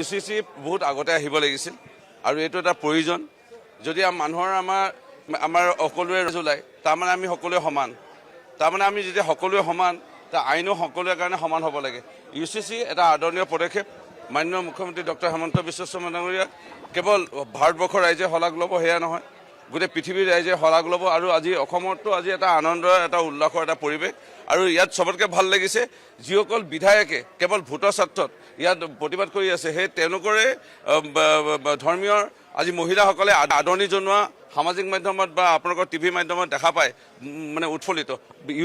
UCC বহুত আগতে আহিব লাগিছিল আৰু এইটো এটা প্ৰয়োজন যদি মানুহৰ আমাৰ সকলোৱে ওলাই তাৰমানে আমি সকলোৱে সমান তাৰমানে আমি যদি সকলোৱে সমান তা আইনো সকলোৰে কাৰণে সমান হ'ব লাগে UCC এটা আদৰণীয় পদক্ষেপ মাননীয় মুখ্যমন্ত্ৰী ডক্টৰ হেমন্ত বিশ্ব শৰ্মা ডাঙৰীয়া কেৱল ভাৰতবৰ্ষৰ ৰাইজে শলাগ ল'ব সেয়া নহয় গোটেই পৃথিৱীৰ ৰাইজে শলাগ ল'ব আৰু আজি অসমতো আজি এটা আনন্দৰ এটা উল্লাসৰ এটা পৰিৱেশ আৰু ইয়াত সবতকৈ ভাল লাগিছে যিসকল বিধায়কে কেৱল ভোটৰ স্বাৰ্থত ইয়াত প্ৰতিবাদ কৰি আছে সেই তেওঁলোকৰে ধৰ্মীয় আজি মহিলাসকলে আদৰণি জনোৱা সামাজিক মাধ্যমত বা আপোনালোকৰ টিভি মাধ্যমত দেখা পায় মানে উৎফুল্লিত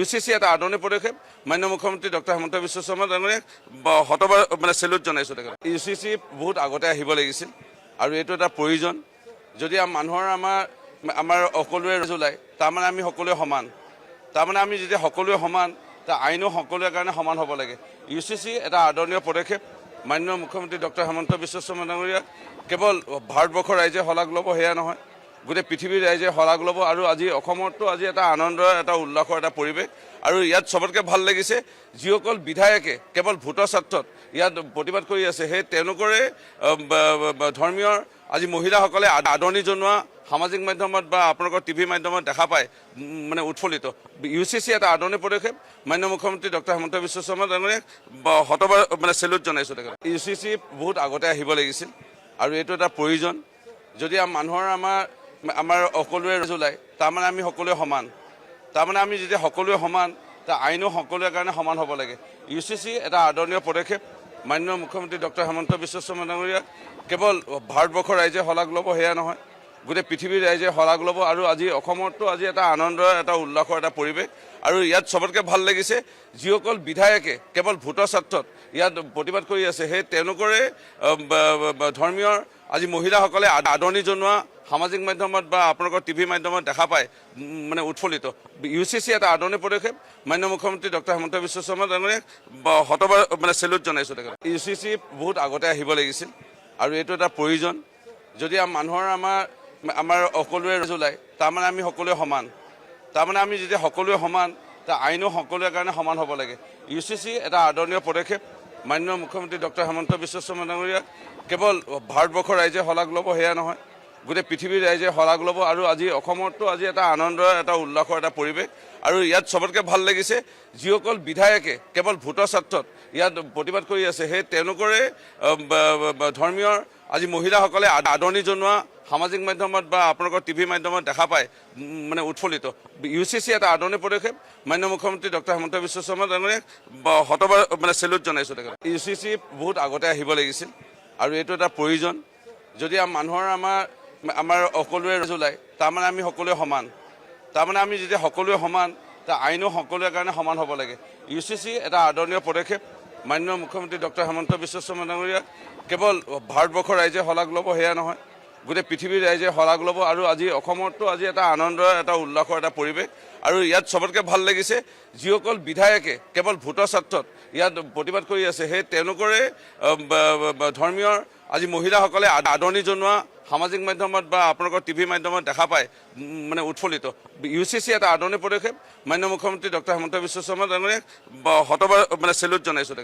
UCC এটা আদৰণি পদক্ষেপ মাননীয় মুখ্যমন্ত্ৰী ডক্টৰ হেমন্ত বিশ্ব শৰ্মা ডাঙৰীয়াক শতবাৰ মানে চেলুট জনাইছোঁ UCC বহুত আগতে আহিব লাগিছিল আৰু এইটো এটা প্ৰয়োজন যদি মানুহৰ আমাৰ সকলোৱে ওলাই তাৰমানে আমি সকলোৱে সমান তাৰমানে আমি যদি সকলোৱে সমান তা আইনো সকলোৰে কাৰণে সমান হ'ব লাগে UCC এটা আদৰণীয় পদক্ষেপ মাননীয় মুখ্যমন্ত্ৰী ডক্টৰ হেমন্ত বিশ্ব শৰ্মা ডাঙৰীয়াক কেৱল ভাৰতবৰ্ষৰ ৰাইজে শলাগ ল'ব সেয়া নহয় গোটেই পৃথিৱীৰ ৰাইজে শলাগ ল'ব আৰু আজি অসমতো আজি এটা আনন্দৰ এটা উল্লাসৰ এটা পৰিৱেশ আৰু ইয়াত সবতকৈ ভাল লাগিছে যিসকল বিধায়কে কেৱল ভোটৰ স্বাৰ্থত ইয়াত প্ৰতিবাদ কৰি আছে সেই তেওঁলোকৰে ধৰ্মীয় আজি মহিলাসকলে আদৰণি জনোৱা সামাজিক মাধ্যমত বা আপোনালোকৰ টিভি মাধ্যমত দেখা পায় মানে উৎফুল্লিত UCC এটা আদৰণি পদক্ষেপ মাননীয় মুখ্যমন্ত্ৰী ডক্টৰ হেমন্ত বিশ্ব শৰ্মা ডাঙৰীয়াক শতবাৰ মানে চেলুট জনাইছোঁ UCC বহুত আগতে আহিব লাগিছিল আৰু এইটো এটা প্ৰয়োজন যদি মানুহৰ আমাৰ সকলোৱে ওলাই তাৰমানে আমি সকলোৱে সমান তাৰমানে আমি যদি সকলোৱে সমান তা আইনো সকলোৰে কাৰণে সমান হ'ব লাগে UCC এটা আদৰণীয় পদক্ষেপ মাননীয় মুখ্যমন্ত্ৰী ডক্টৰ হেমন্ত বিশ্ব শৰ্মা ডাঙৰীয়াক কেৱল ভাৰতবৰ্ষৰ ৰাইজে শলাগ ল'ব সেয়া নহয় গোটেই পৃথিৱীৰ ৰাইজে শলাগ ল'ব আৰু আজি অসমতো আজি এটা আনন্দৰ এটা উল্লাসৰ এটা পৰিৱেশ আৰু ইয়াত সবতকৈ ভাল লাগিছে যিসকল বিধায়কে কেৱল ভোটৰ স্বাৰ্থত ইয়াত প্ৰতিবাদ কৰি আছে সেই তেওঁলোকৰে ধৰ্মীয় আজি মহিলাসকলে আদৰণি জনোৱা সামাজিক মাধ্যমত বা আপোনালোকৰ টিভি মাধ্যমত দেখা পায় মানে উৎফুল্লিত UCC এটা আদৰণি পদক্ষেপ মাননীয় মুখ্যমন্ত্ৰী ডক্টৰ হেমন্ত বিশ্ব শৰ্মা ডাঙৰীয়াক শতবাৰ মানে চেলুট জনাইছোঁ UCC বহুত আগতে আহিব লাগিছিল আৰু এইটো এটা প্ৰয়োজন যদি মানুহৰ আমাৰ সকলোৱে ওলাই তাৰমানে আমি সকলোৱে সমান তাৰমানে আমি যদি সকলোৱে সমান তা আইনো সকলোৰে কাৰণে সমান হ'ব লাগে UCC এটা আদৰণীয় পদক্ষেপ মাননীয় মুখ্যমন্ত্ৰী ডক্টৰ হেমন্ত বিশ্ব শৰ্মা ডাঙৰীয়াক কেৱল ভাৰতবৰ্ষৰ ৰাইজে শলাগ ল'ব সেয়া নহয় গোটেই পৃথিৱীৰ ৰাইজে শলাগ ল'ব আৰু আজি অসমতো আজি এটা আনন্দৰ এটা উল্লাসৰ এটা পৰিৱেশ আৰু ইয়াত সবতকৈ ভাল লাগিছে যিসকল বিধায়কে কেৱল ভোটৰ স্বাৰ্থত ইয়াত প্ৰতিবাদ কৰি আছে সেই তেওঁলোকৰে ধৰ্মীয় আজি মহিলাসকলে আদৰণি জনোৱা সামাজিক মাধ্যমত বা আপোনালোকৰ টিভি মাধ্যমত দেখা পায় মানে উৎফুল্লিত UCC এটা আদৰণি পদক্ষেপ মাননীয় মুখ্যমন্ত্ৰী ডক্টৰ হেমন্ত বিশ্ব শৰ্মা ডাঙৰীয়াক শতবাৰ মানে চেলুট জনাইছোঁ UCC বহুত আগতে আহিব লাগিছিল আৰু এইটো এটা প্ৰয়োজন যদি মানুহৰ আমাৰ সকলোৱে ওলাই তাৰমানে আমি সকলোৱে সমান তাৰমানে আমি যদি সকলোৱে সমান তা আইনো সকলোৰে কাৰণে সমান হ'ব লাগে UCC এটা আদৰণীয় পদক্ষেপ মাননীয় মুখ্যমন্ত্ৰী ডক্টৰ হেমন্ত বিশ্ব শৰ্মা ডাঙৰীয়াক কেৱল ভাৰতবৰ্ষৰ ৰাইজে শলাগ ল'ব সেয়া নহয় গোটেই পৃথিৱীৰ ৰাইজে শলাগ ল'ব আৰু আজি অসমতো আজি এটা আনন্দৰ এটা উল্লাসৰ এটা পৰিৱেশ আৰু ইয়াত সবতকৈ ভাল লাগিছে যিসকল বিধায়কে কেৱল ভোটৰ স্বাৰ্থত ইয়াত প্ৰতিবাদ কৰি আছে সেই তেওঁলোকৰে ধৰ্মীয় আজি মহিলাসকলে আদৰণি জনোৱা সামাজিক মাধ্যমত বা আপোনালোকৰ টিভি মাধ্যমত দেখা পায় মানে উৎফুল্লিত UCC এটা আদৰণি পদক্ষেপ মাননীয় মুখ্যমন্ত্ৰী ডক্টৰ হেমন্ত বিশ্ব শৰ্মা ডাঙৰীয়াক শতবাৰ মানে চেলুট জনাইছোঁ